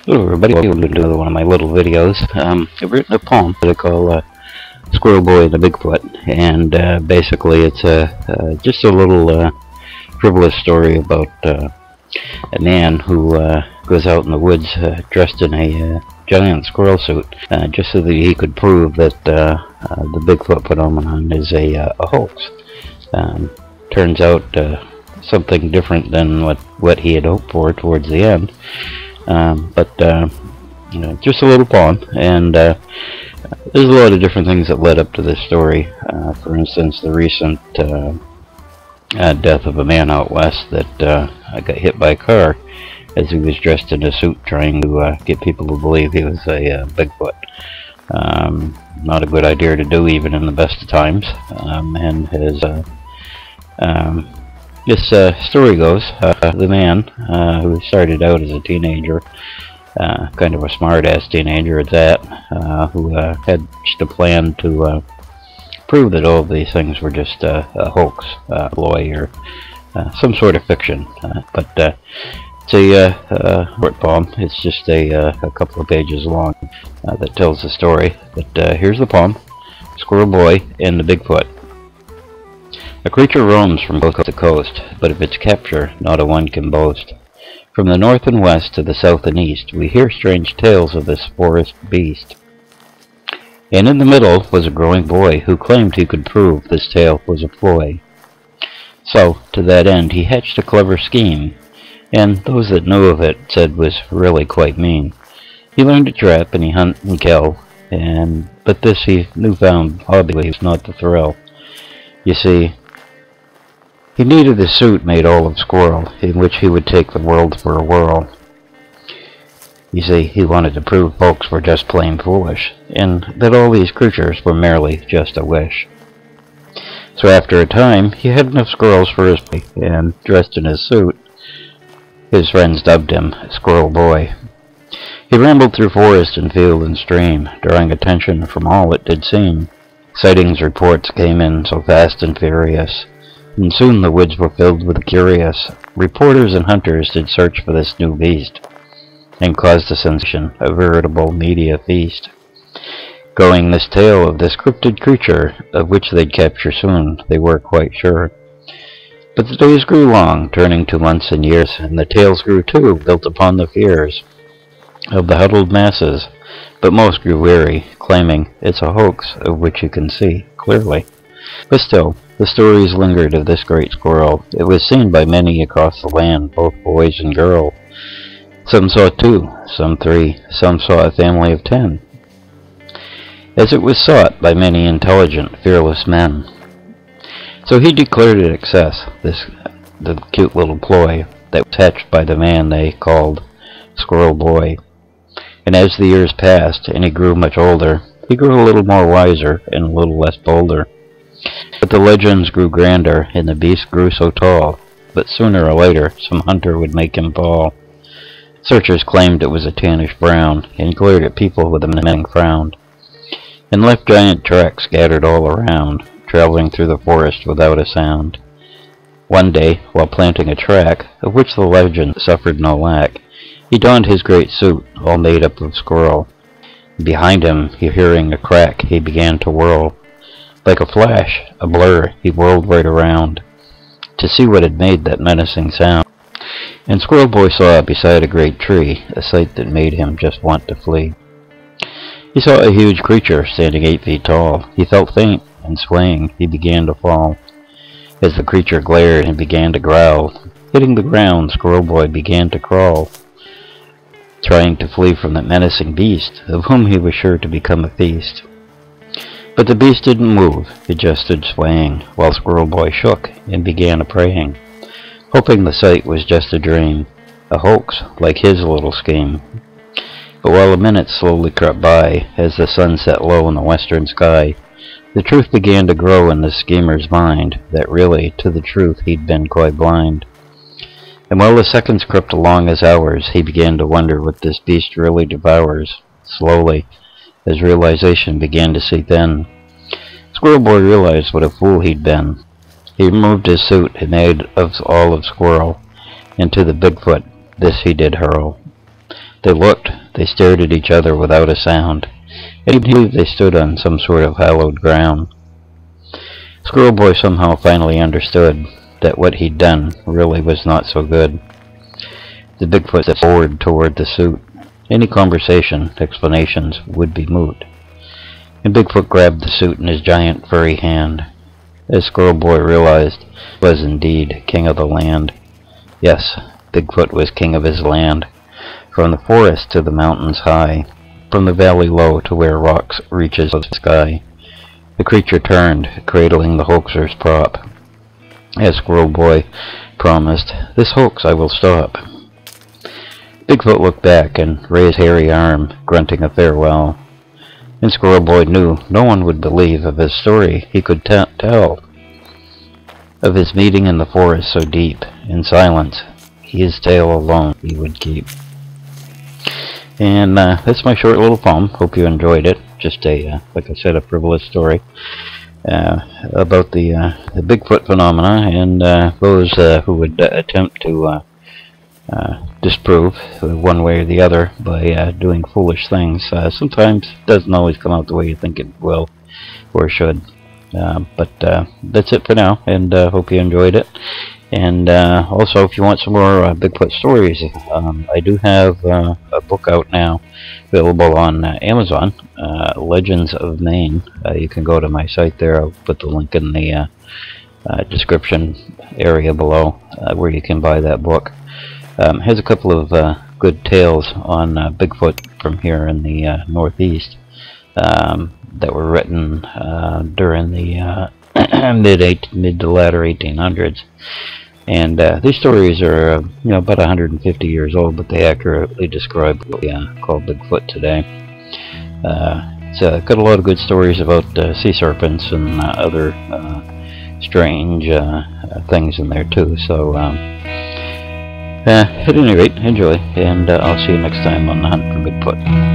Hello everybody, welcome to another one of my little videos. I've written a poem that I call Squirrel Boy and the Bigfoot, and basically it's just a little frivolous story about a man who goes out in the woods dressed in a giant squirrel suit just so that he could prove that the Bigfoot phenomenon is a hoax. Turns out something different than what he had hoped for towards the end. Just a little poem, and there's a lot of different things that led up to this story. For instance, the recent death of a man out west that got hit by a car as he was dressed in a suit trying to get people to believe he was a Bigfoot. Not a good idea to do even in the best of times. And his this story goes, the man who started out as a teenager, kind of a smart-ass teenager at that, who had just a plan to prove that all of these things were just a hoax, ploy, or some sort of fiction. But it's a short poem. It's just a couple of pages long that tells the story. But here's the poem, Squirrel Boy and the Bigfoot. A creature roams from coast to coast, but of its capture not a one can boast. From the north and west to the south and east, we hear strange tales of this forest beast. And in the middle was a growing boy who claimed he could prove this tale was a ploy. So, to that end, he hatched a clever scheme, and those that knew of it said was really quite mean. He learned to trap and he hunt and kill, but this newfound hobby was not the thrill. You see, he needed a suit made all of squirrel, in which he would take the world for a whirl. You see, he wanted to prove folks were just plain foolish, and that all these creatures were merely just a wish. So after a time, he had enough squirrels for his play, and dressed in his suit, his friends dubbed him Squirrel Boy. He rambled through forest and field and stream, drawing attention from all it did seem. Sightings reports came in so fast and furious, and soon the woods were filled with the curious. Reporters and hunters did search for this new beast, and caused a sensation, a veritable media feast. Going this tale of this cryptid creature, of which they'd capture soon, they were quite sure. But the days grew long, turning to months and years, and the tales grew too, built upon the fears of the huddled masses. But most grew weary, claiming it's a hoax, of which you can see clearly. But still, the stories lingered of this great squirrel. It was seen by many across the land, both boys and girls. Some saw 2, some 3, some saw a family of 10, as it was sought by many intelligent, fearless men. So he declared it success, the cute little ploy that was hatched by the man they called Squirrel Boy. And as the years passed, and he grew much older, he grew a little more wiser and a little less bolder. But the legends grew grander, and the beast grew so tall, but sooner or later some hunter would make him fall. Searchers claimed it was a tannish brown, and glared at people with a menacing frown, and left giant tracks scattered all around, traveling through the forest without a sound. One day, while planting a track, of which the legend suffered no lack, he donned his great suit, all made up of squirrel. Behind him, hearing a crack, he began to whirl. Like a flash, a blur, he whirled right around, to see what had made that menacing sound. And Squirrel Boy saw beside a great tree a sight that made him just want to flee. He saw a huge creature standing 8 feet tall. He felt faint, and swaying, he began to fall. As the creature glared and began to growl, hitting the ground, Squirrel Boy began to crawl, trying to flee from that menacing beast, of whom he was sure to become a feast. But the beast didn't move, it just stood swaying, while Squirrel Boy shook and began a praying, hoping the sight was just a dream, a hoax like his little scheme. But while the minutes slowly crept by, as the sun set low in the western sky, the truth began to grow in the schemer's mind, that really, to the truth, he'd been quite blind. And while the seconds crept along as hours, he began to wonder what this beast really devours. Slowly, as realization began to seep in, Squirrel Boy realized what a fool he'd been. He removed his suit and made of all of squirrel, and to the Bigfoot this he did hurl. They looked, They stared at each other without a sound, and he believed they stood on some sort of hallowed ground. Squirrel Boy somehow finally understood that what he'd done really was not so good. The Bigfoot stepped forward toward the suit. Any conversation, explanations, would be moot. And Bigfoot grabbed the suit in his giant furry hand. As Squirrel Boy realized, he was indeed king of the land. Yes, Bigfoot was king of his land. From the forest to the mountains high, from the valley low to where rocks reaches the sky. The creature turned, cradling the hoaxer's prop. As Squirrel Boy promised, "This hoax I will stop." Bigfoot looked back and raised his hairy arm, grunting a farewell. And Squirrel Boy knew no one would believe of his story he could tell. Of his meeting in the forest so deep, in silence, his tale alone he would keep. And that's my short little poem. Hope you enjoyed it. Just a, like I said, a frivolous story about the Bigfoot phenomena and those who would attempt to disprove one way or the other by doing foolish things. Sometimes it doesn't always come out the way you think it will or should. But that's it for now, and hope you enjoyed it. And also, if you want some more Bigfoot stories, I do have a book out now available on Amazon, Legends of Maine. You can go to my site there. I'll put the link in the description area below where you can buy that book. Has a couple of good tales on Bigfoot from here in the Northeast that were written during the mid to latter 1800s. And these stories are, about 150 years old, but they accurately describe what we call Bigfoot today. It's got a lot of good stories about sea serpents and other strange things in there too. So, at any rate, enjoy, and I'll see you next time on The Hunt for Bigfoot.